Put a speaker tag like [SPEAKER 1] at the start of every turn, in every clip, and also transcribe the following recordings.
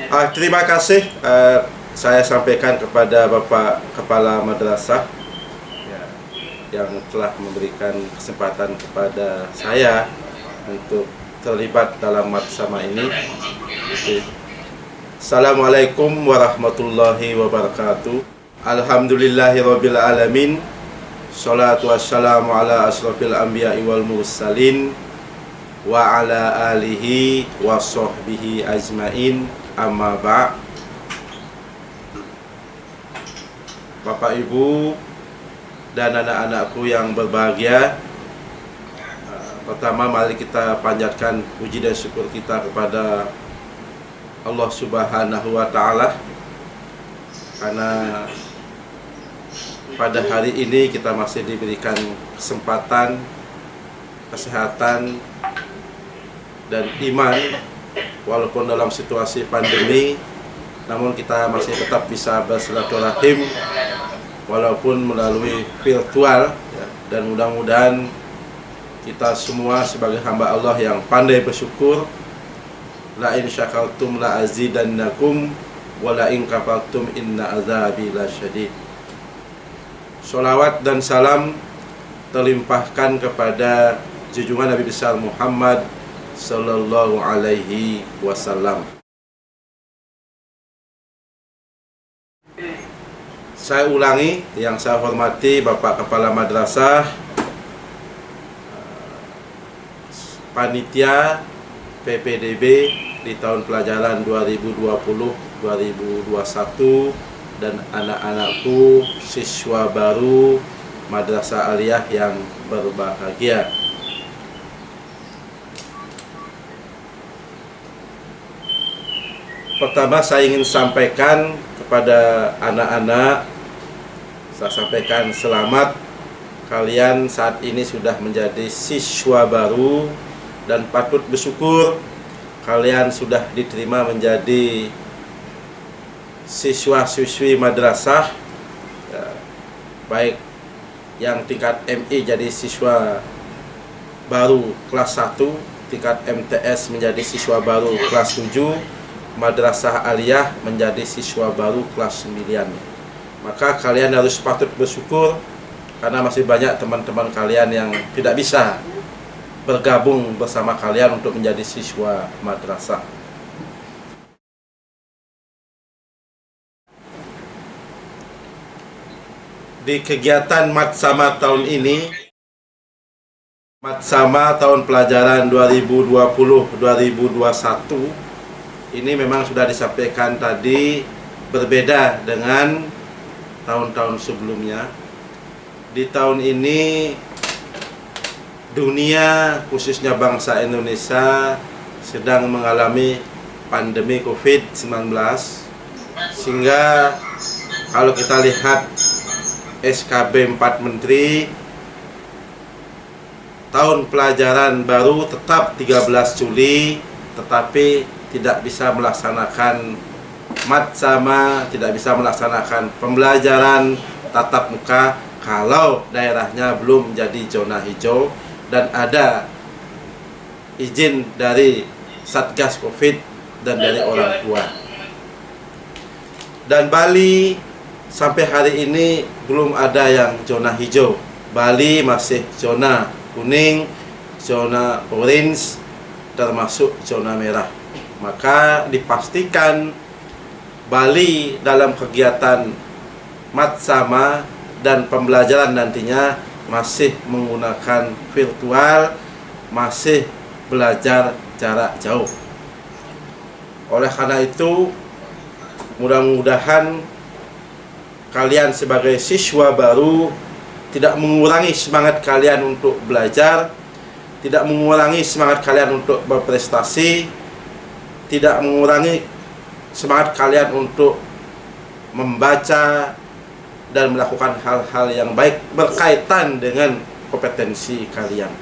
[SPEAKER 1] Terima kasih saya sampaikan kepada Bapak Kepala Madrasah yang telah memberikan kesempatan kepada saya untuk terlibat dalam madsama ini. Assalamualaikum warahmatullahi wabarakatuh. Alhamdulillahirabbil alamin. Shalatu wassalamu ala asrofil anbiya'i wal mursalin wa ala alihi wa sahbihi ajmain. Amma ba'. Bapak Ibu dan anak-anakku yang berbahagia, pertama mari kita panjatkan puji dan syukur kita kepada Allah Subhanahu wa Ta'ala, karena pada hari ini kita masih diberikan kesempatan, kesehatan dan iman. Walaupun dalam situasi pandemi, namun kita masih tetap bisa bersilaturahim walaupun melalui virtual, dan mudah-mudahan kita semua sebagai hamba Allah yang pandai bersyukur, la in syakartum la azidannakum wa la in kafartum inna azabi lasyadid. Sholawat dan salam terlimpahkan kepada junjungan Nabi besar Muhammad sallallahu alaihi wasallam. Saya ulangi, yang saya hormati Bapak Kepala Madrasah, panitia PPDB di tahun pelajaran 2020-2021, dan anak-anakku siswa baru Madrasah Aliyah yang berbahagia. Pertama saya ingin sampaikan kepada anak-anak, saya sampaikan selamat, kalian saat ini sudah menjadi siswa baru dan patut bersyukur kalian sudah diterima menjadi siswa-siswi madrasah, baik yang tingkat MI jadi siswa baru kelas 1, tingkat MTS menjadi siswa baru kelas 7, Madrasah Aliyah menjadi siswa baru kelas 9. Maka kalian harus patut bersyukur karena masih banyak teman-teman kalian yang tidak bisa bergabung bersama kalian untuk menjadi siswa madrasah. Di kegiatan Madsama tahun ini, Madsama tahun pelajaran 2020-2021, ini memang sudah disampaikan tadi, berbeda dengan tahun-tahun sebelumnya. Di tahun ini dunia, khususnya bangsa Indonesia, sedang mengalami pandemi COVID-19, sehingga kalau kita lihat SKB 4 Menteri, tahun pelajaran baru tetap 13 Juli, tetapi tidak bisa melaksanakan madsama, tidak bisa melaksanakan pembelajaran tatap muka kalau daerahnya belum menjadi zona hijau dan ada izin dari Satgas Covid dan dari orang tua. Dan Bali sampai hari ini belum ada yang zona hijau. Bali masih zona kuning, zona orange, termasuk zona merah. Maka dipastikan Bali dalam kegiatan madsama dan pembelajaran nantinya masih menggunakan virtual, masih belajar jarak jauh. Oleh karena itu, mudah-mudahan kalian sebagai siswa baru tidak mengurangi semangat kalian untuk belajar, tidak mengurangi semangat kalian untuk berprestasi, tidak mengurangi semangat kalian untuk membaca dan melakukan hal-hal yang baik berkaitan dengan kompetensi kalian.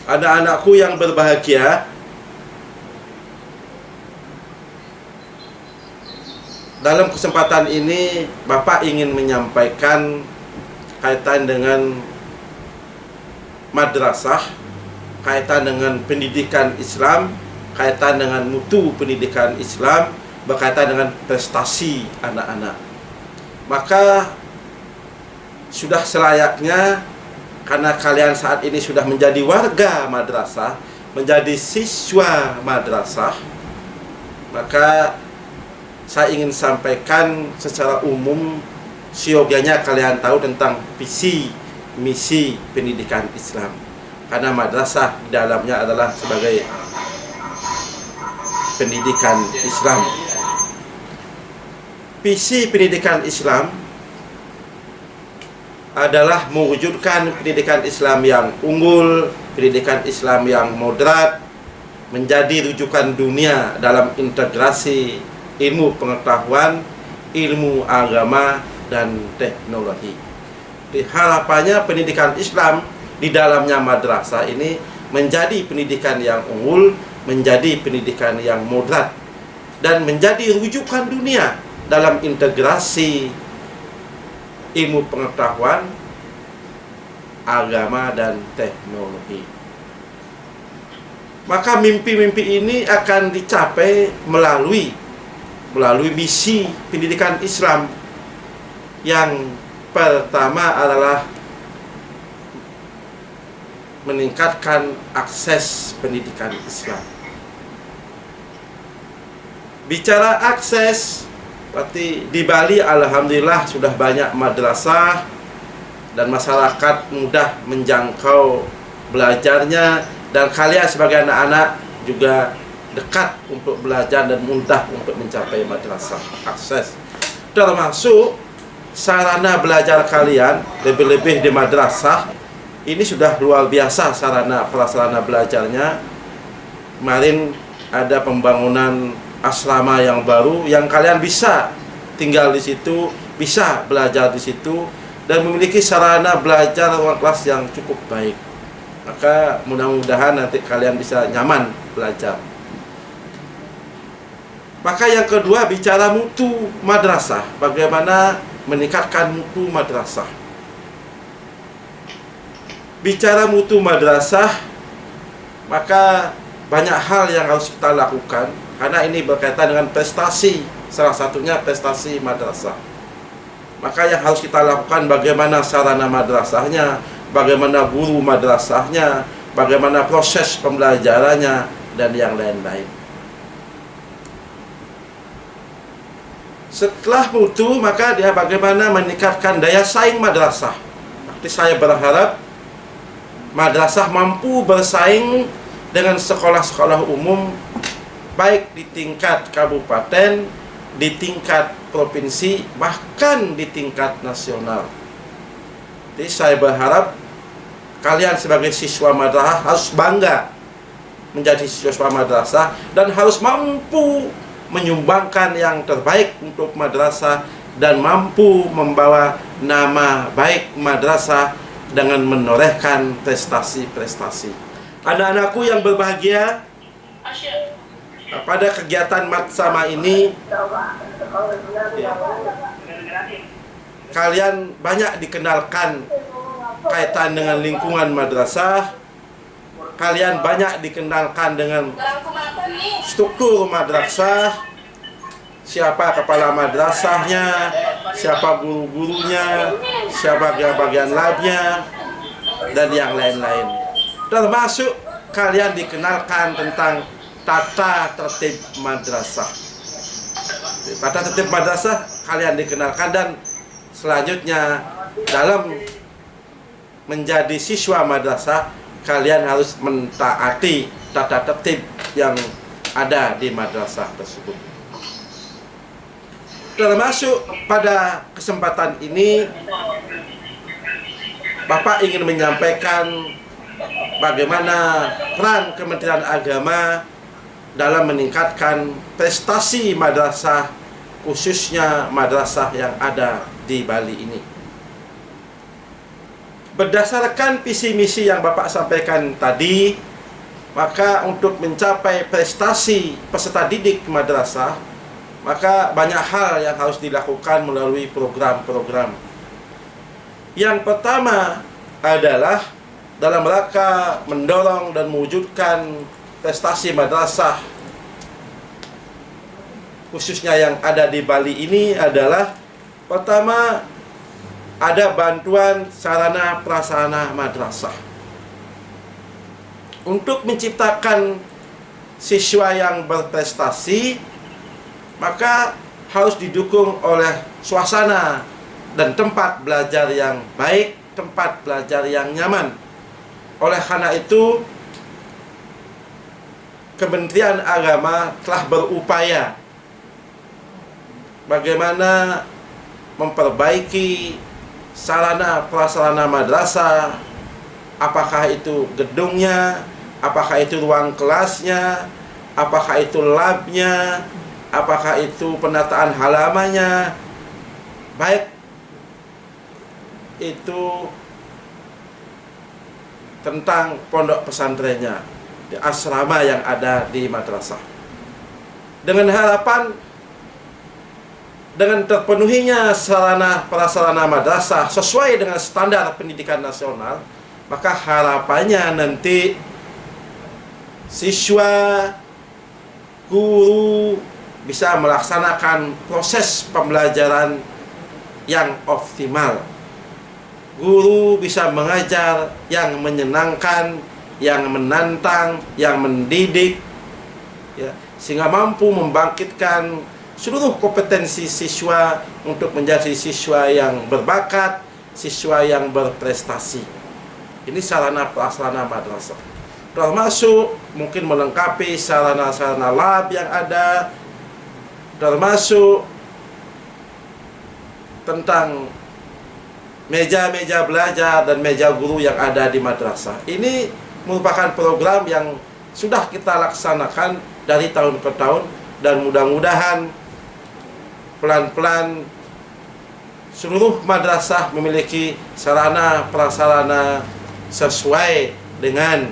[SPEAKER 1] Anak-anakku yang berbahagia, dalam kesempatan ini Bapak ingin menyampaikan kaitan dengan madrasah, kaitan dengan pendidikan Islam, berkaitan dengan mutu pendidikan Islam, berkaitan dengan prestasi anak-anak. Maka sudah selayaknya, karena kalian saat ini sudah menjadi warga madrasah, menjadi siswa madrasah, maka saya ingin sampaikan secara umum, siogianya kalian tahu tentang visi misi pendidikan Islam. Karena madrasah di dalamnya adalah sebagai pendidikan Islam. Visi pendidikan Islam adalah mewujudkan pendidikan Islam yang unggul, pendidikan Islam yang moderat, menjadi rujukan dunia dalam integrasi ilmu pengetahuan, ilmu agama, dan teknologi. Di harapannya pendidikan Islam di dalamnya madrasah ini menjadi pendidikan yang unggul, menjadi pendidikan yang moderat, dan menjadi rujukan dunia dalam integrasi ilmu pengetahuan, agama, dan teknologi. Maka mimpi-mimpi ini akan dicapai melalui misi pendidikan Islam. Yang pertama adalah meningkatkan akses pendidikan Islam. Bicara akses, berarti di Bali alhamdulillah sudah banyak madrasah dan masyarakat mudah menjangkau belajarnya, dan kalian sebagai anak-anak juga dekat untuk belajar dan mudah untuk mencapai madrasah. Akses termasuk sarana belajar kalian, lebih-lebih di madrasah ini sudah luar biasa sarana prasarana belajarnya. Kemarin ada pembangunan asrama yang baru yang kalian bisa tinggal di situ, bisa belajar di situ, dan memiliki sarana belajar ruang kelas yang cukup baik. Maka mudah-mudahan nanti kalian bisa nyaman belajar. Maka yang kedua, bicara mutu madrasah, bagaimana meningkatkan mutu madrasah. Bicara mutu madrasah, maka banyak hal yang harus kita lakukan, karena ini berkaitan dengan prestasi, salah satunya prestasi madrasah. Maka yang harus kita lakukan, bagaimana sarana madrasahnya, bagaimana guru madrasahnya, bagaimana proses pembelajarannya, dan yang lain-lain. Setelah mutu, maka dia bagaimana meningkatkan daya saing madrasah. Berarti saya berharap madrasah mampu bersaing dengan sekolah-sekolah umum, baik di tingkat kabupaten, di tingkat provinsi, bahkan di tingkat nasional. Jadi saya berharap kalian sebagai siswa madrasah harus bangga menjadi siswa madrasah dan harus mampu menyumbangkan yang terbaik untuk madrasah dan mampu membawa nama baik madrasah dengan menorehkan prestasi-prestasi. Anak-anakku yang berbahagia, pada kegiatan matsama ini kalian banyak dikenalkan kaitan dengan lingkungan madrasah, kalian banyak dikenalkan dengan struktur madrasah, siapa kepala madrasahnya, siapa guru-gurunya, siapa bagian labnya, dan yang lain-lain. Termasuk kalian dikenalkan tentang tata tertib madrasah. Tata tertib madrasah kalian dikenalkan, dan selanjutnya dalam menjadi siswa madrasah kalian harus mentaati tata tertib yang ada di madrasah tersebut. Termasuk pada kesempatan ini Bapak ingin menyampaikan bagaimana peran Kementerian Agama dalam meningkatkan prestasi madrasah, khususnya madrasah yang ada di Bali ini. Berdasarkan visi misi yang Bapak sampaikan tadi, maka untuk mencapai prestasi peserta didik madrasah, maka banyak hal yang harus dilakukan melalui program-program. Yang pertama adalah dalam rangka mendorong dan mewujudkan prestasi madrasah khususnya yang ada di Bali ini adalah pertama, ada bantuan sarana prasarana madrasah untuk menciptakan siswa yang berprestasi. Maka harus didukung oleh suasana dan tempat belajar yang baik, tempat belajar yang nyaman. Oleh karena itu, Kementerian Agama telah berupaya bagaimana memperbaiki sarana prasarana madrasah, apakah itu gedungnya, apakah itu ruang kelasnya, apakah itu labnya, apakah itu penataan halamannya, baik itu tentang pondok pesantrennya, di asrama yang ada di madrasah. Dengan harapan dengan terpenuhinya sarana prasarana madrasah sesuai dengan standar pendidikan nasional, maka harapannya nanti siswa, guru bisa melaksanakan proses pembelajaran yang optimal. Guru bisa mengajar yang menyenangkan, yang menantang, yang mendidik, ya, sehingga mampu membangkitkan seluruh kompetensi siswa untuk menjadi siswa yang berbakat, siswa yang berprestasi. Ini sarana prasarana madrasah. Termasuk mungkin melengkapi sarana-sarana lab yang ada, termasuk tentang meja-meja belajar dan meja guru yang ada di madrasah. Ini merupakan program yang sudah kita laksanakan dari tahun ke tahun, dan mudah-mudahan pelan-pelan seluruh madrasah memiliki sarana prasarana sesuai dengan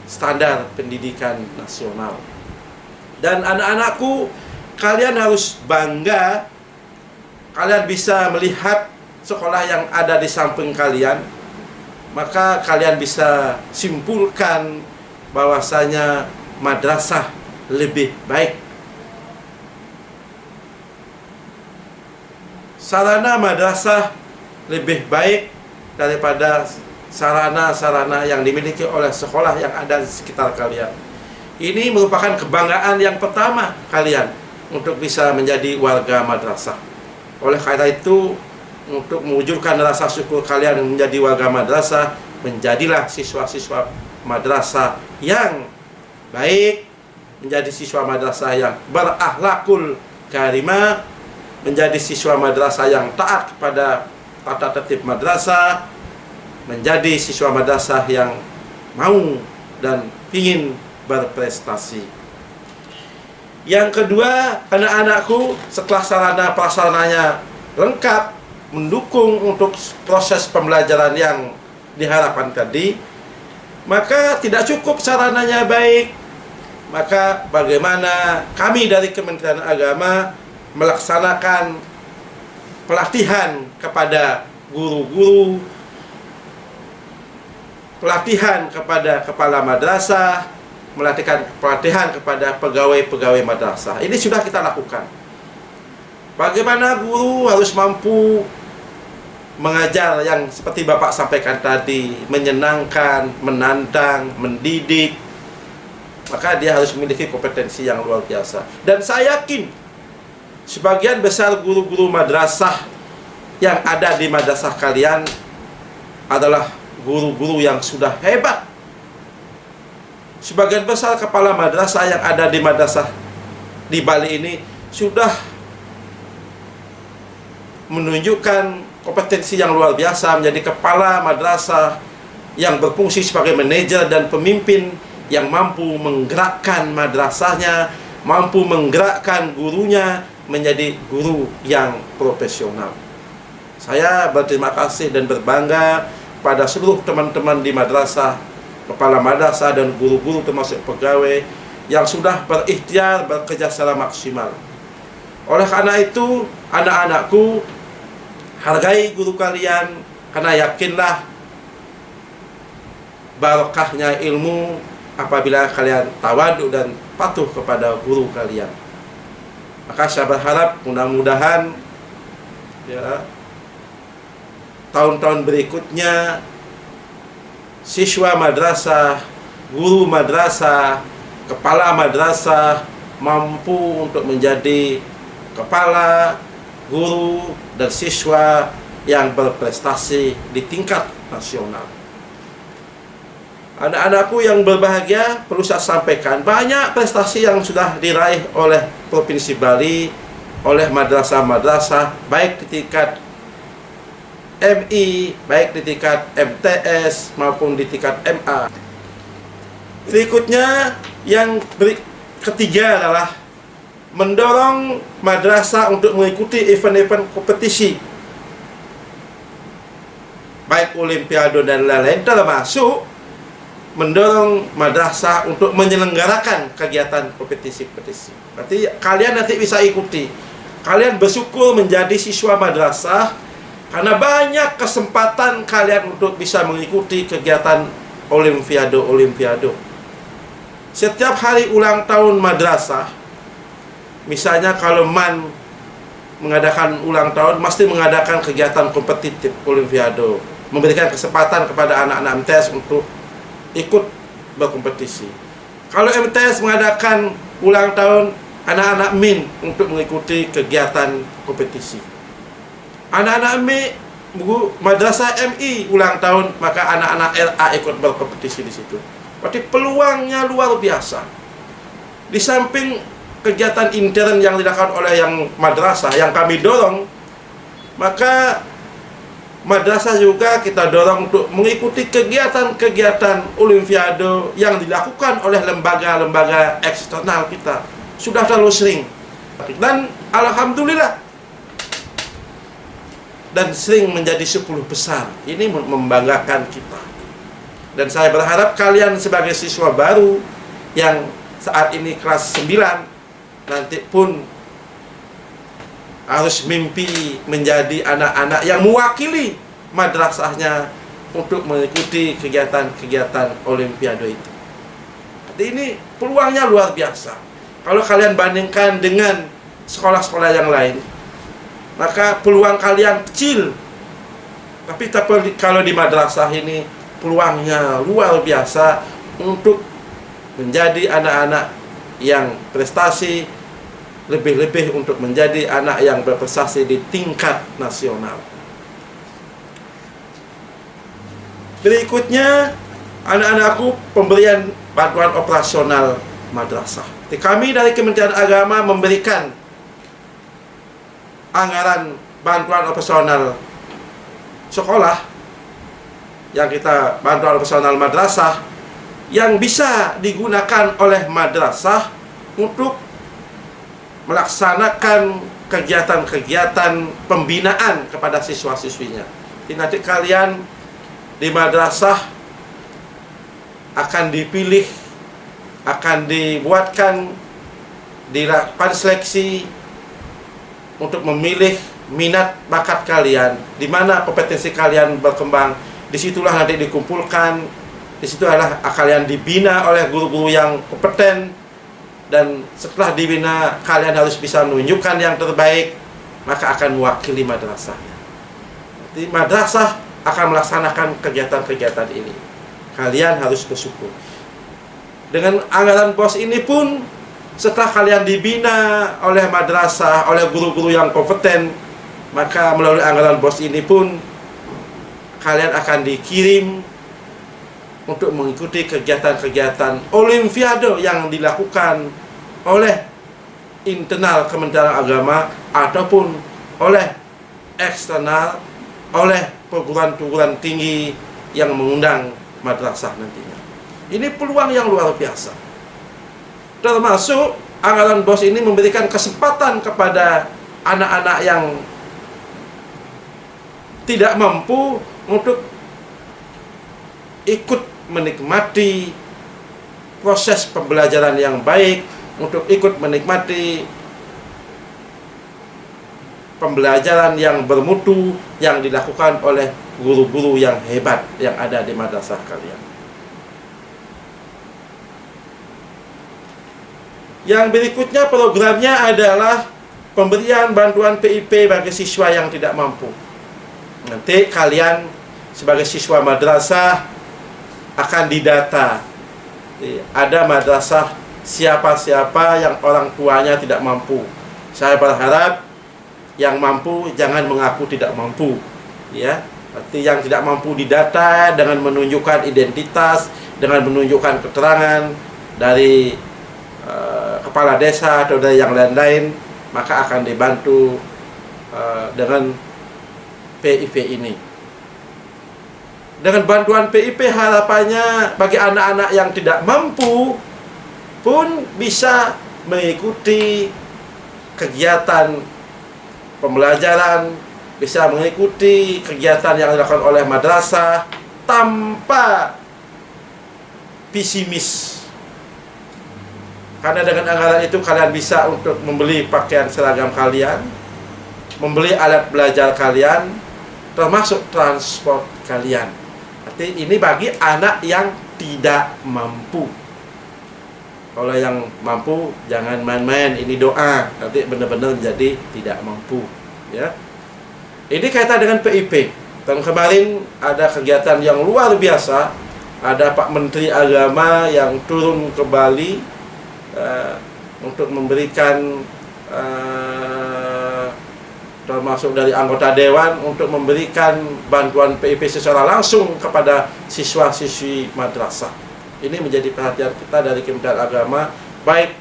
[SPEAKER 1] standar pendidikan nasional. Dan anak-anakku, kalian harus bangga, kalian bisa melihat sekolah yang ada di samping kalian, maka kalian bisa simpulkan bahwasanya madrasah lebih baik. Sarana madrasah lebih baik daripada sarana-sarana yang dimiliki oleh sekolah yang ada di sekitar kalian. Ini merupakan kebanggaan yang pertama kalian untuk bisa menjadi warga madrasah. Oleh karena itu, untuk mewujudkan rasa syukur kalian menjadi warga madrasah, menjadilah siswa-siswa madrasah yang baik, menjadi siswa madrasah yang berakhlakul karimah, menjadi siswa madrasah yang taat kepada tata tertib madrasah, menjadi siswa madrasah yang mau dan ingin berprestasi. Yang kedua, anak-anakku, setelah sarana prasarananya lengkap mendukung untuk proses pembelajaran yang diharapkan tadi, maka tidak cukup sarananya baik. Maka bagaimana kami dari Kementerian Agama melaksanakan pelatihan kepada guru-guru, pelatihan kepada kepala madrasah, pelatihan kepada pegawai-pegawai madrasah. Ini sudah kita lakukan. Bagaimana guru harus mampu mengajar yang seperti Bapak sampaikan tadi, menyenangkan, menantang, mendidik, maka dia harus memiliki kompetensi yang luar biasa. Dan saya yakin sebagian besar guru-guru madrasah yang ada di madrasah kalian adalah guru-guru yang sudah hebat. Sebagian besar kepala madrasah yang ada di madrasah di Bali ini sudah menunjukkan kompetensi yang luar biasa menjadi kepala madrasah yang berfungsi sebagai manajer dan pemimpin yang mampu menggerakkan madrasahnya, mampu menggerakkan gurunya menjadi guru yang profesional. Saya berterima kasih dan berbangga pada seluruh teman-teman di madrasah, kepala madrasah dan guru-guru termasuk pegawai yang sudah berikhtiar bekerja secara maksimal. Oleh karena itu, anak-anakku, hargai guru kalian, karena yakinlah barokahnya ilmu apabila kalian tawaduk dan patuh kepada guru kalian. Maka saya berharap mudah-mudahan ya, tahun-tahun berikutnya siswa madrasah, guru madrasah, kepala madrasah mampu untuk menjadi kepala, guru, dan siswa yang berprestasi di tingkat nasional. Anak-anakku yang berbahagia, perlu saya sampaikan, banyak prestasi yang sudah diraih oleh Provinsi Bali, oleh madrasah-madrasah, baik di tingkat MI, baik di tingkat MTS, maupun di tingkat MA. Berikutnya, yang ketiga adalah mendorong madrasah untuk mengikuti event-event kompetisi, baik olimpiade dan lain-lain, termasuk mendorong madrasah untuk menyelenggarakan kegiatan kompetisi-kompetisi. Berarti kalian nanti bisa ikuti. Kalian bersyukur menjadi siswa madrasah karena banyak kesempatan kalian untuk bisa mengikuti kegiatan olimpiade. Setiap hari ulang tahun madrasah, misalnya kalau MAN mengadakan ulang tahun, mesti mengadakan kegiatan kompetitif olimpiade, memberikan kesempatan kepada anak-anak MTS untuk ikut berkompetisi. Kalau MTS mengadakan ulang tahun, anak-anak MIN untuk mengikuti kegiatan kompetisi. Anak-anak madrasah MI ulang tahun, maka anak-anak LA ikut berkompetisi di situ. Berarti peluangnya luar biasa. Di samping kegiatan intern yang dilakukan oleh yang madrasah yang kami dorong, maka madrasah juga kita dorong untuk mengikuti kegiatan-kegiatan olimpiade yang dilakukan oleh lembaga-lembaga eksternal kita. Sudah terlalu sering. Dan alhamdulillah, dan sering menjadi 10 besar. Ini membanggakan kita. Dan saya berharap kalian sebagai siswa baru yang saat ini kelas 9, nanti pun harus mimpi menjadi anak-anak yang mewakili madrasahnya untuk mengikuti kegiatan-kegiatan olimpiade itu. Jadi ini peluangnya luar biasa. Kalau kalian bandingkan dengan sekolah-sekolah yang lain, maka peluang kalian kecil. Tapi kalau di madrasah ini peluangnya luar biasa untuk menjadi anak-anak yang prestasi, lebih-lebih untuk menjadi anak yang berprestasi di tingkat nasional. Berikutnya, anak-anakku, pemberian bantuan operasional madrasah. Kami dari Kementerian Agama memberikan anggaran bantuan operasional sekolah, yang kita bantuan operasional madrasah, yang bisa digunakan oleh madrasah untuk melaksanakan kegiatan-kegiatan pembinaan kepada siswa-siswinya. Jadi nanti kalian di madrasah akan dipilih, akan dibuatkan, dilakukan seleksi untuk memilih minat bakat kalian, di mana kompetensi kalian berkembang. Disitulah nanti dikumpulkan, disitulah kalian dibina oleh guru-guru yang kompeten. Dan setelah dibina, kalian harus bisa menunjukkan yang terbaik, maka akan mewakili madrasahnya. Jadi madrasah akan melaksanakan kegiatan-kegiatan ini. Kalian harus bersyukur. Dengan anggaran BOS ini pun, setelah kalian dibina oleh madrasah, oleh guru-guru yang kompeten, maka melalui anggaran BOS ini pun, kalian akan dikirim untuk mengikuti kegiatan-kegiatan olimpiade yang dilakukan oleh internal Kementerian Agama ataupun oleh eksternal, oleh perguruan-perguruan tinggi yang mengundang madrasah nantinya. Ini peluang yang luar biasa. Termasuk anggaran BOS ini memberikan kesempatan kepada anak-anak yang tidak mampu untuk ikut menikmati proses pembelajaran yang baik, untuk ikut menikmati pembelajaran yang bermutu yang dilakukan oleh guru-guru yang hebat yang ada di madrasah kalian. Yang berikutnya programnya adalah pemberian bantuan PIP bagi siswa yang tidak mampu. Nanti kalian sebagai siswa madrasah akan didata. Ada madrasah siapa-siapa yang orang tuanya tidak mampu. Saya berharap yang mampu jangan mengaku tidak mampu, ya. Berarti yang tidak mampu didata dengan menunjukkan identitas, dengan menunjukkan keterangan dari kepala desa atau dari yang lain-lain, maka akan dibantu dengan PIP ini. Dengan bantuan PIP harapannya bagi anak-anak yang tidak mampu pun bisa mengikuti kegiatan pembelajaran, bisa mengikuti kegiatan yang dilakukan oleh madrasah tanpa pesimis. Karena dengan anggaran itu kalian bisa untuk membeli pakaian seragam kalian, membeli alat belajar kalian, termasuk transport kalian. Arti ini bagi anak yang tidak mampu. Kalau yang mampu jangan main-main, ini doa, nanti benar-benar jadi tidak mampu, ya. Ini kaitan dengan PIP. Tahun kemarin ada kegiatan yang luar biasa. Ada Pak Menteri Agama yang turun ke Bali untuk memberikan termasuk dari anggota dewan untuk memberikan bantuan PIP secara langsung kepada siswa-siswi madrasah. Ini menjadi perhatian kita dari Kementerian Agama, baik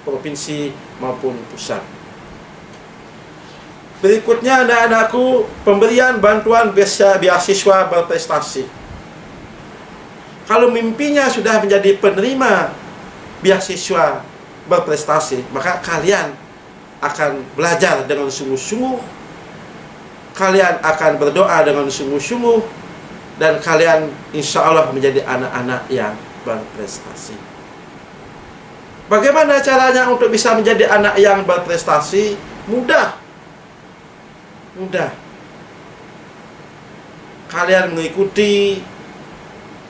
[SPEAKER 1] provinsi maupun pusat. Berikutnya anak-anakku, pemberian bantuan beasiswa berprestasi. Kalau mimpinya sudah menjadi penerima beasiswa berprestasi, maka kalian akan belajar dengan sungguh-sungguh, kalian akan berdoa dengan sungguh-sungguh, dan kalian insya Allah menjadi anak-anak yang berprestasi. Bagaimana caranya untuk bisa menjadi anak yang berprestasi? Mudah. Kalian mengikuti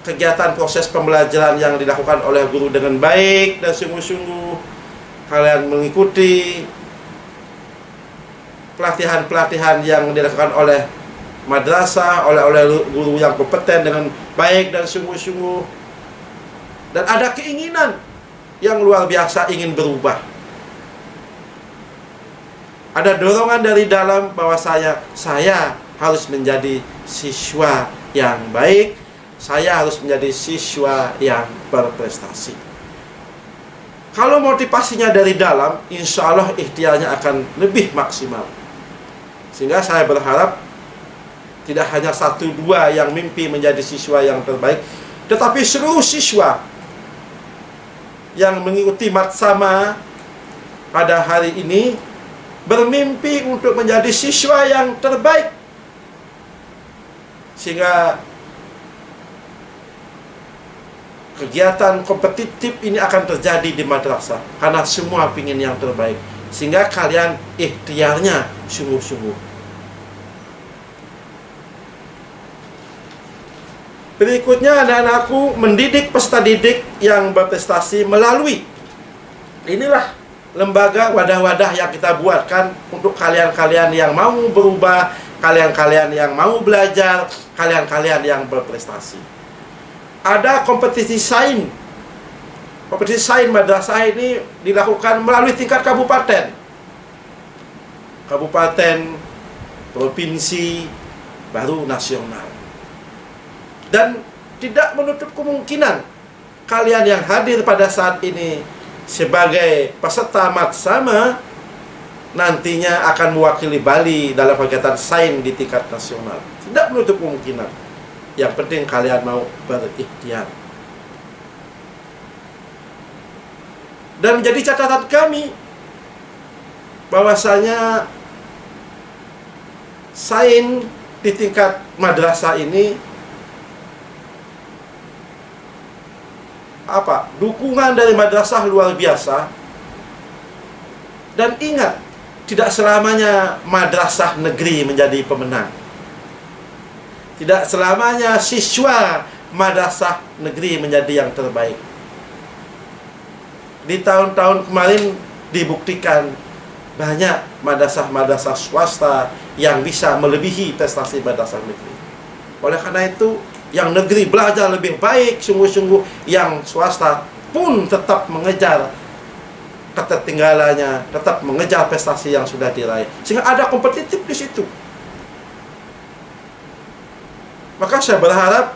[SPEAKER 1] kegiatan proses pembelajaran yang dilakukan oleh guru dengan baik dan sungguh-sungguh. Kalian mengikuti pelatihan-pelatihan yang dilakukan oleh madrasah, oleh guru yang kompeten dengan baik dan sungguh-sungguh. Dan ada keinginan yang luar biasa ingin berubah. Ada dorongan dari dalam bahwa saya harus menjadi siswa yang baik, saya harus menjadi siswa yang berprestasi. Kalau motivasinya dari dalam, insya Allah ikhtiarnya akan lebih maksimal. Sehingga saya berharap tidak hanya 1-2 yang mimpi menjadi siswa yang terbaik, tetapi seluruh siswa yang mengikuti Matsama pada hari ini bermimpi untuk menjadi siswa yang terbaik. Sehingga kegiatan kompetitif ini akan terjadi di madrasah karena semua ingin yang terbaik, sehingga kalian ikhtiarnya sungguh-sungguh. Berikutnya anak-anakku, mendidik peserta didik yang berprestasi melalui inilah lembaga wadah-wadah yang kita buatkan untuk kalian-kalian yang mau berubah, kalian-kalian yang mau belajar, kalian-kalian yang berprestasi. Ada kompetisi sains. Kompetisi sains madrasah ini dilakukan melalui tingkat kabupaten, provinsi, baru nasional. Dan tidak menutup kemungkinan kalian yang hadir pada saat ini sebagai peserta Matsama nantinya akan mewakili Bali dalam kegiatan sains di tingkat nasional. Tidak menutup kemungkinan. Yang penting kalian mau berikhtiar. Dan menjadi catatan kami bahwasanya sains di tingkat madrasah ini dukungan dari madrasah luar biasa. Dan ingat, tidak selamanya madrasah negeri menjadi pemenang. Tidak selamanya siswa madrasah negeri menjadi yang terbaik. Di tahun-tahun kemarin dibuktikan banyak madrasah-madrasah swasta yang bisa melebihi prestasi madrasah negeri. Oleh karena itu, yang negeri belajar lebih baik sungguh-sungguh, yang swasta pun tetap mengejar ketertinggalannya, tetap mengejar prestasi yang sudah diraih. Sehingga ada kompetitif di situ. Maka saya berharap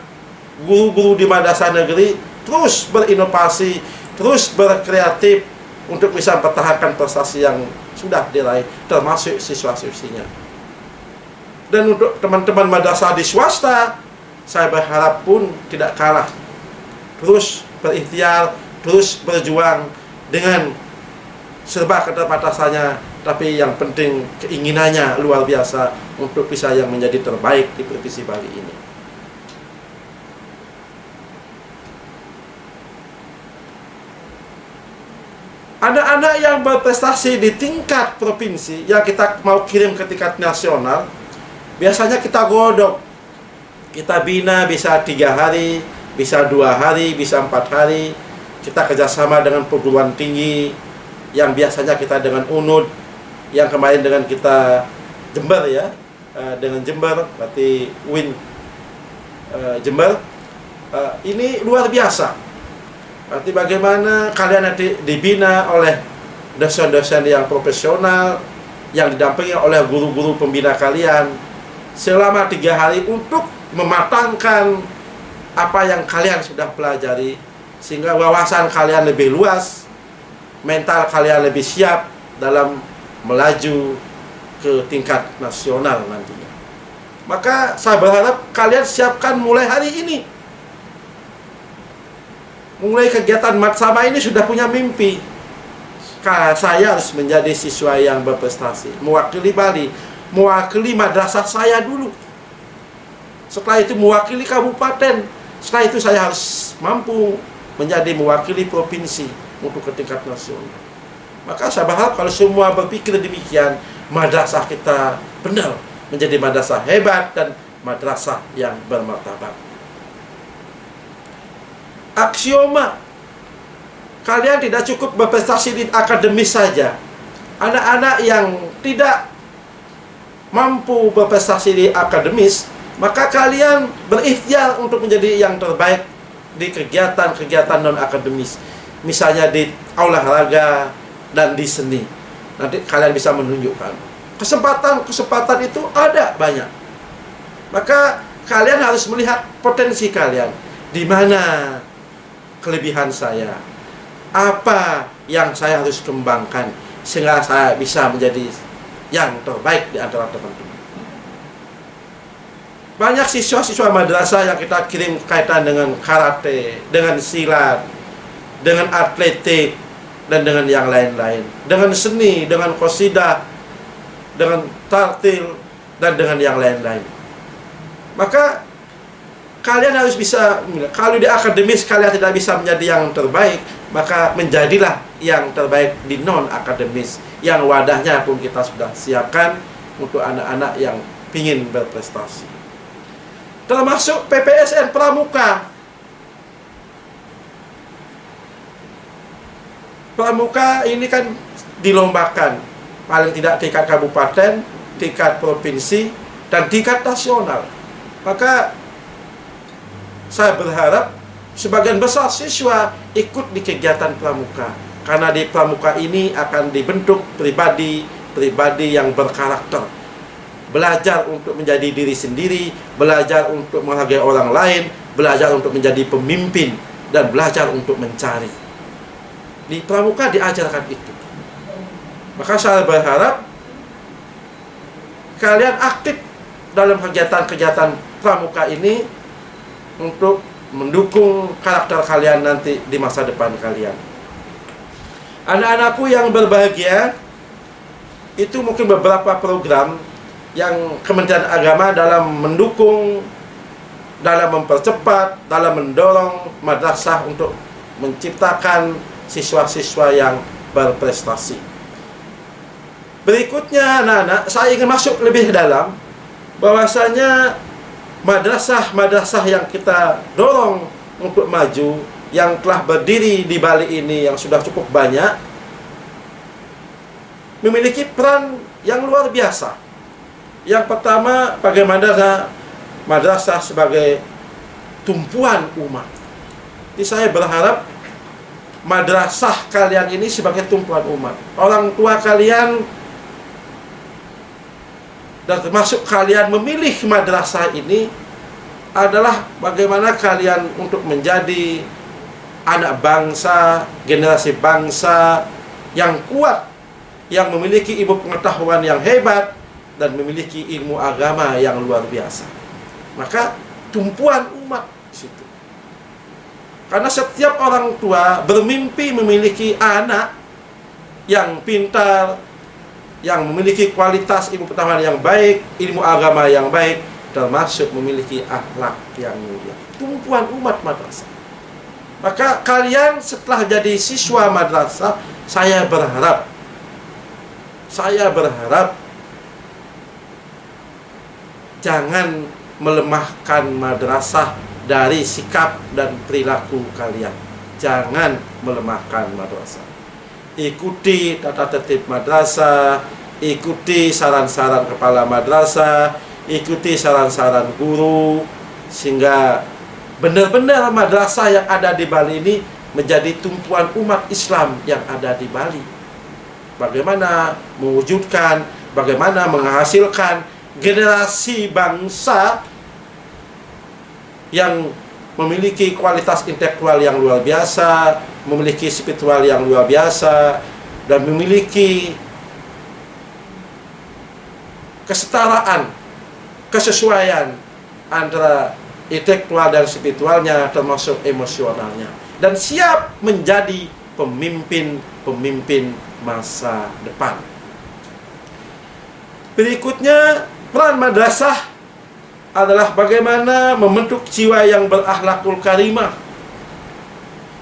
[SPEAKER 1] guru-guru di madrasah negeri terus berinovasi, terus berkreatif untuk bisa mempertahankan prestasi yang sudah diraih, termasuk siswa-siswinya. Dan untuk teman-teman madrasah di swasta, saya berharap pun tidak kalah. Terus berikhtiar, terus berjuang dengan serba keterbatasannya, tapi yang penting keinginannya luar biasa untuk bisa yang menjadi terbaik di Provinsi Bali ini. Anak-anak yang berprestasi di tingkat provinsi yang kita mau kirim ke tingkat nasional, biasanya kita godok, kita bina bisa 3 hari, bisa 2 hari, bisa 4 hari. Kita kerjasama dengan perguruan tinggi, yang biasanya kita dengan UNUD, yang kemarin dengan kita Jember ya, dengan Jember, berarti UIN Jember. Ini luar biasa. Berarti bagaimana kalian nanti dibina oleh dosen-dosen yang profesional, yang didampingi oleh guru-guru pembina kalian selama 3 hari untuk mematangkan apa yang kalian sudah pelajari, sehingga wawasan kalian lebih luas, mental kalian lebih siap dalam melaju ke tingkat nasional nantinya. Maka saya berharap kalian siapkan mulai hari ini. Mulai kegiatan Matsama ini sudah punya mimpi. Saya harus menjadi siswa yang berprestasi, mewakili Bali, mewakili madrasah saya dulu. Setelah itu mewakili kabupaten. Setelah itu saya harus mampu menjadi mewakili provinsi untuk ke tingkat nasional. Maka saya berharap kalau semua berpikir demikian, madrasah kita benar menjadi madrasah hebat dan madrasah yang bermartabat. Aksioma, kalian tidak cukup berprestasi di akademis saja. Anak-anak yang tidak mampu berprestasi di akademis, maka kalian berikhtiar untuk menjadi yang terbaik di kegiatan-kegiatan non-akademis. Misalnya di olahraga dan di seni. Nanti kalian bisa menunjukkan. Kesempatan itu ada banyak. Maka kalian harus melihat potensi kalian. Di mana kelebihan saya, apa yang saya harus kembangkan sehingga saya bisa menjadi yang terbaik di antara teman-teman. Banyak siswa-siswa madrasah yang kita kirim kaitan dengan karate, dengan silat, dengan atletik, dan dengan yang lain-lain, dengan seni, dengan qasidah, dengan tartil, dan dengan yang lain-lain. Maka kalian harus bisa, kalau di akademis kalian tidak bisa menjadi yang terbaik, maka menjadilah yang terbaik di non-akademis, yang wadahnya pun kita sudah siapkan untuk anak-anak yang ingin berprestasi. Termasuk PPSN Pramuka. Pramuka ini kan dilombakan, paling tidak tingkat kabupaten, tingkat provinsi, dan tingkat nasional. Maka saya berharap sebagian besar siswa ikut di kegiatan pramuka, karena di pramuka ini akan dibentuk pribadi yang berkarakter, belajar untuk menjadi diri sendiri, belajar untuk menghargai orang lain, belajar untuk menjadi pemimpin, dan belajar untuk mencari. Di pramuka diajarkan itu. Maka saya berharap kalian aktif dalam kegiatan-kegiatan pramuka ini untuk mendukung karakter kalian nanti di masa depan kalian. Anak-anakku yang berbahagia, itu mungkin beberapa program yang Kementerian Agama dalam mendukung, dalam mempercepat, dalam mendorong madrasah untuk menciptakan siswa-siswa yang berprestasi. Berikutnya anak-anak, saya ingin masuk lebih dalam, bahwasanya madrasah-madrasah yang kita dorong untuk maju yang telah berdiri di Bali ini yang sudah cukup banyak memiliki peran yang luar biasa. Yang pertama, bagaimana madrasah sebagai tumpuan umat. Jadi saya berharap madrasah kalian ini sebagai tumpuan umat. Orang tua kalian dan termasuk kalian memilih madrasah ini adalah bagaimana kalian untuk menjadi anak bangsa, generasi bangsa yang kuat, yang memiliki ilmu pengetahuan yang hebat dan memiliki ilmu agama yang luar biasa. Maka tumpuan umat di situ. Karena setiap orang tua bermimpi memiliki anak yang pintar, yang memiliki kualitas ilmu pengetahuan yang baik, ilmu agama yang baik, termasuk memiliki akhlak yang mulia. Tumpuan umat madrasah. Maka kalian setelah jadi siswa madrasah, saya berharap jangan melemahkan madrasah dari sikap dan perilaku kalian. Jangan melemahkan madrasah. Ikuti tata tertib madrasah, ikuti saran-saran kepala madrasah, ikuti saran-saran guru, sehingga benar-benar madrasah yang ada di Bali ini menjadi tumpuan umat Islam yang ada di Bali. Bagaimana mewujudkan, bagaimana menghasilkan generasi bangsa yang memiliki kualitas intelektual yang luar biasa, memiliki spiritual yang luar biasa, dan memiliki kesetaraan, kesesuaian antara intelektual dan spiritualnya, termasuk emosionalnya, dan siap menjadi pemimpin masa depan. Berikutnya, peran madrasah adalah bagaimana membentuk jiwa yang berakhlakul karimah.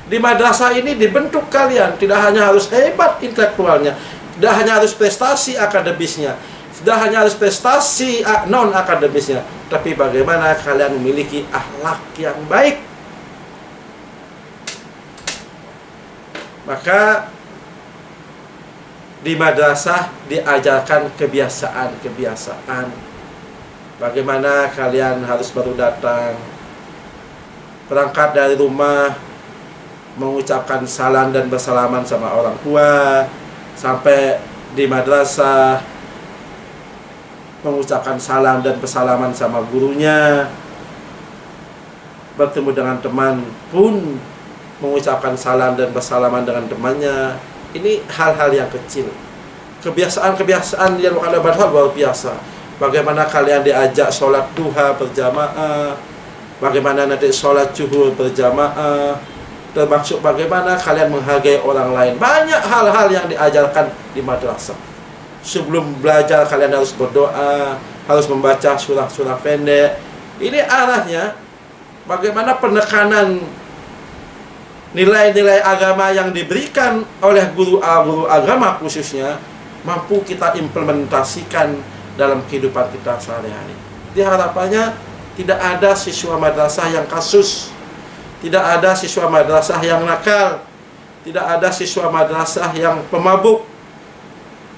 [SPEAKER 1] Di madrasah ini dibentuk kalian, tidak hanya harus hebat intelektualnya, tidak hanya harus prestasi akademisnya, tidak hanya harus prestasi non akademisnya, tapi bagaimana kalian memiliki akhlak yang baik. Maka di madrasah diajarkan kebiasaan-kebiasaan. Bagaimana kalian harus baru datang, berangkat dari rumah, mengucapkan salam dan bersalaman sama orang tua, sampai di madrasah mengucapkan salam dan bersalaman sama gurunya, bertemu dengan teman pun mengucapkan salam dan bersalaman dengan temannya. Ini hal-hal yang kecil. Kebiasaan-kebiasaan yang ada madrasah luar biasa. Bagaimana kalian diajak sholat duha berjamaah, bagaimana nanti sholat zuhur berjamaah, termasuk bagaimana kalian menghargai orang lain. Banyak hal-hal yang diajarkan di madrasah. Sebelum belajar kalian harus berdoa, harus membaca surah-surah pendek. Ini arahnya bagaimana penekanan nilai-nilai agama yang diberikan oleh guru agama khususnya mampu kita implementasikan dalam kehidupan kita sehari-hari. Di harapannya tidak ada siswa madrasah yang kasus, tidak ada siswa madrasah yang nakal, tidak ada siswa madrasah yang pemabuk.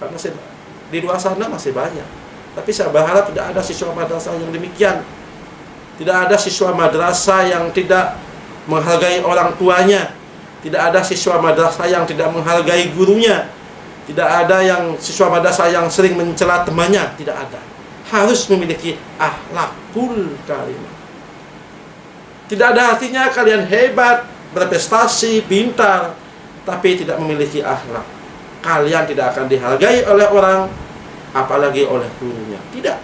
[SPEAKER 1] Karena di luar sana masih banyak. Tapi saya berharap tidak ada siswa madrasah yang demikian. Tidak ada siswa madrasah yang tidak menghargai orang tuanya. Tidak ada siswa madrasah yang tidak menghargai gurunya. Tidak ada yang siswa madrasah yang sering mencela temannya. Tidak ada. Harus memiliki akhlakul karimah. Tidak ada artinya kalian hebat, berprestasi, pintar, tapi tidak memiliki akhlak. Kalian tidak akan dihargai oleh orang, apalagi oleh gurunya. Tidak.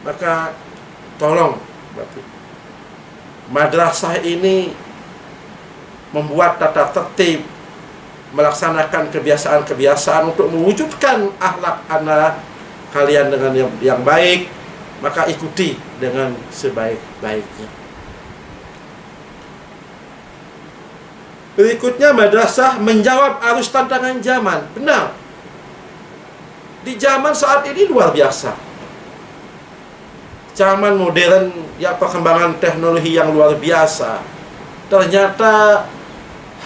[SPEAKER 1] Maka tolong, madrasah ini membuat tata tertib, melaksanakan kebiasaan-kebiasaan untuk mewujudkan akhlak anak kalian dengan yang baik, maka ikuti dengan sebaik-baiknya. Berikutnya, madrasah menjawab arus tantangan zaman. Benar. Di zaman saat ini luar biasa. Zaman modern, ya, perkembangan teknologi yang luar biasa. Ternyata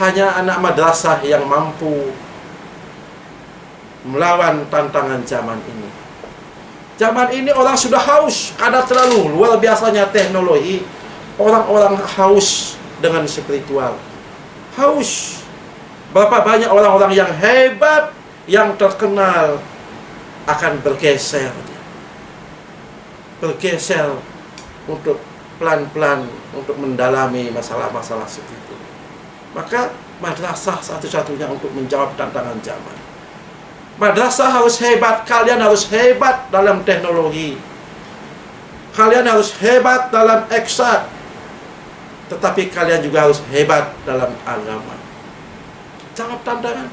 [SPEAKER 1] hanya anak madrasah yang mampu melawan tantangan zaman ini. Zaman ini orang sudah haus karena terlalu luar biasanya teknologi. Orang-orang haus dengan spiritual. Haus. Berapa banyak orang-orang yang hebat, yang terkenal akan bergeser. Bergeser untuk pelan-pelan untuk mendalami masalah-masalah seperti itu. Maka madrasah satu-satunya untuk menjawab tantangan zaman. Madrasah harus hebat, kalian harus hebat dalam teknologi. Kalian harus hebat dalam eksak. Tetapi kalian juga harus hebat dalam agama. Jawab tantangan.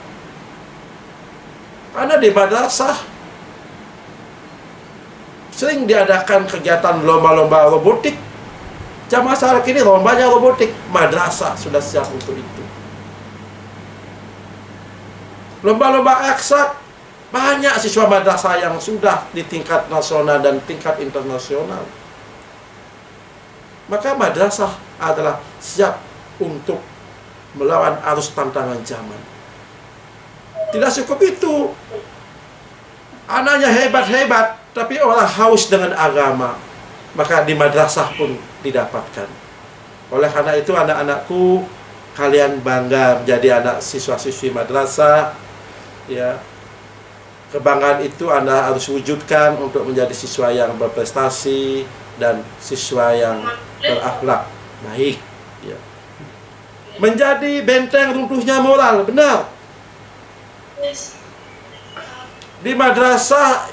[SPEAKER 1] Karena di madrasah sering diadakan kegiatan lomba-lomba robotik. Jamaah sekarang ini lombanya robotik. Madrasah sudah siap untuk itu. Lomba-lomba eksak. Banyak siswa madrasah yang sudah di tingkat nasional dan tingkat internasional. Maka madrasah adalah siap untuk melawan arus tantangan zaman. Tidak cukup itu. Anaknya hebat-hebat, tapi orang haus dengan agama. Maka di madrasah pun didapatkan. Oleh karena itu anak-anakku, kalian bangga menjadi anak siswa-siswi madrasah. Ya, kebanggaan itu Anda harus wujudkan untuk menjadi siswa yang berprestasi dan siswa yang berakhlak baik. Ya. Menjadi benteng runtuhnya moral, benar. Di madrasah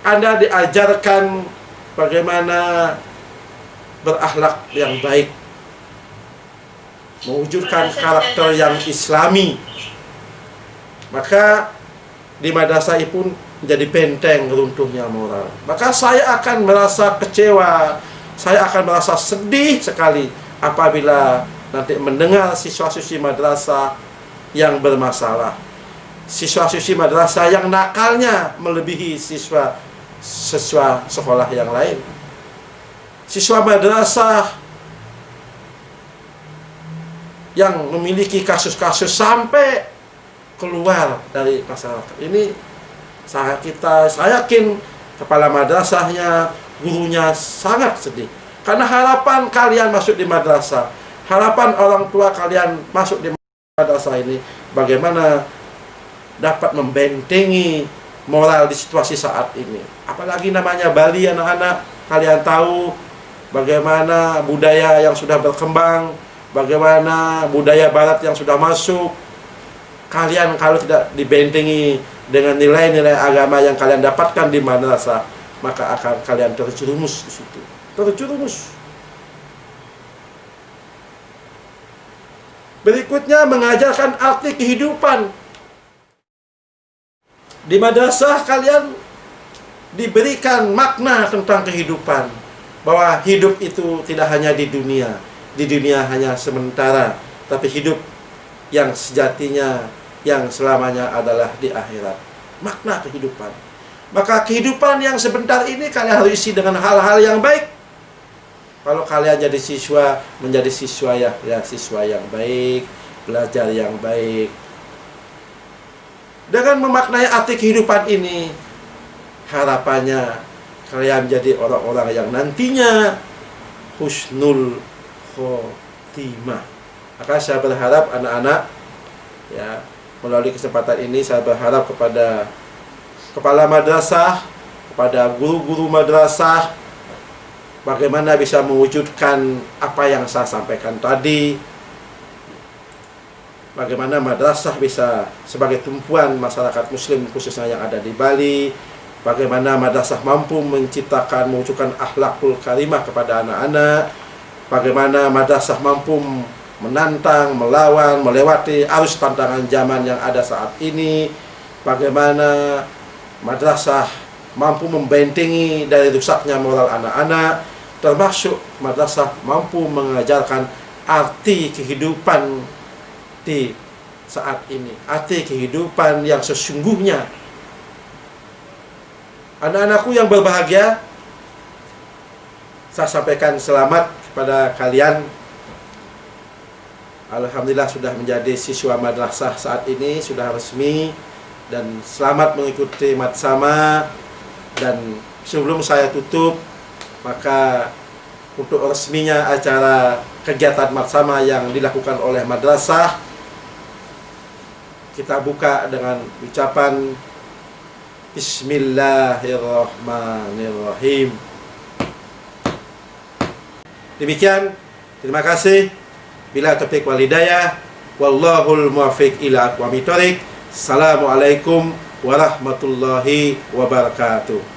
[SPEAKER 1] Anda diajarkan bagaimana berakhlak yang baik, mewujudkan karakter yang islami. Maka di madrasah pun menjadi benteng runtuhnya moral. Maka saya akan merasa kecewa, saya akan merasa sedih sekali apabila nanti mendengar siswa-siswi madrasah yang bermasalah. Siswa-siswi madrasah yang nakalnya melebihi siswa sekolah yang lain. Siswa madrasah yang memiliki kasus-kasus sampai keluar dari masyarakat. Ini saya yakin kepala madrasahnya, gurunya sangat sedih. Karena harapan kalian masuk di madrasah, harapan orang tua kalian masuk di madrasah ini, bagaimana dapat membentengi moral di situasi saat ini. Apalagi namanya Bali, anak-anak, kalian tahu bagaimana budaya yang sudah berkembang, bagaimana budaya barat yang sudah masuk. Kalian kalau tidak dibentengi dengan nilai-nilai agama yang kalian dapatkan di madrasah, maka akan kalian terjerumus di situ. Terjerumus. Berikutnya mengajarkan arti kehidupan. Di madrasah kalian diberikan makna tentang kehidupan. Bahwa hidup itu tidak hanya di dunia. Di dunia hanya sementara. Tapi hidup yang sejatinya, yang selamanya adalah di akhirat. Makna kehidupan. Maka kehidupan yang sebentar ini kalian harus isi dengan hal-hal yang baik. Kalau kalian jadi siswa, menjadi siswa ya siswa yang baik, belajar yang baik. Dengan memaknai arti kehidupan ini, harapannya kalian menjadi orang-orang yang nantinya husnul khotimah. Maka saya berharap anak-anak, ya, melalui kesempatan ini saya berharap kepada kepala madrasah, kepada guru-guru madrasah, bagaimana bisa mewujudkan apa yang saya sampaikan tadi. Bagaimana madrasah bisa sebagai tumpuan masyarakat muslim khususnya yang ada di Bali. Bagaimana madrasah mampu menciptakan, mewujudkan akhlakul karimah kepada anak-anak. Bagaimana madrasah mampu menantang, melawan, melewati arus tantangan zaman yang ada saat ini. Bagaimana madrasah mampu membentengi dari rusaknya moral anak-anak, termasuk madrasah mampu mengajarkan arti kehidupan di saat ini, arti kehidupan yang sesungguhnya. Anak-anakku yang berbahagia, saya sampaikan selamat kepada kalian. Alhamdulillah sudah menjadi siswa madrasah saat ini, sudah resmi, dan selamat mengikuti matsama. Dan sebelum saya tutup, maka untuk resminya acara kegiatan matsama yang dilakukan oleh madrasah, kita buka dengan ucapan Bismillahirrahmanirrahim. Demikian, terima kasih. Bila taufiq wal hidayah, wallahul muwaffiq ila aqwamit thoriq. Assalamualaikum warahmatullahi wabarakatuh.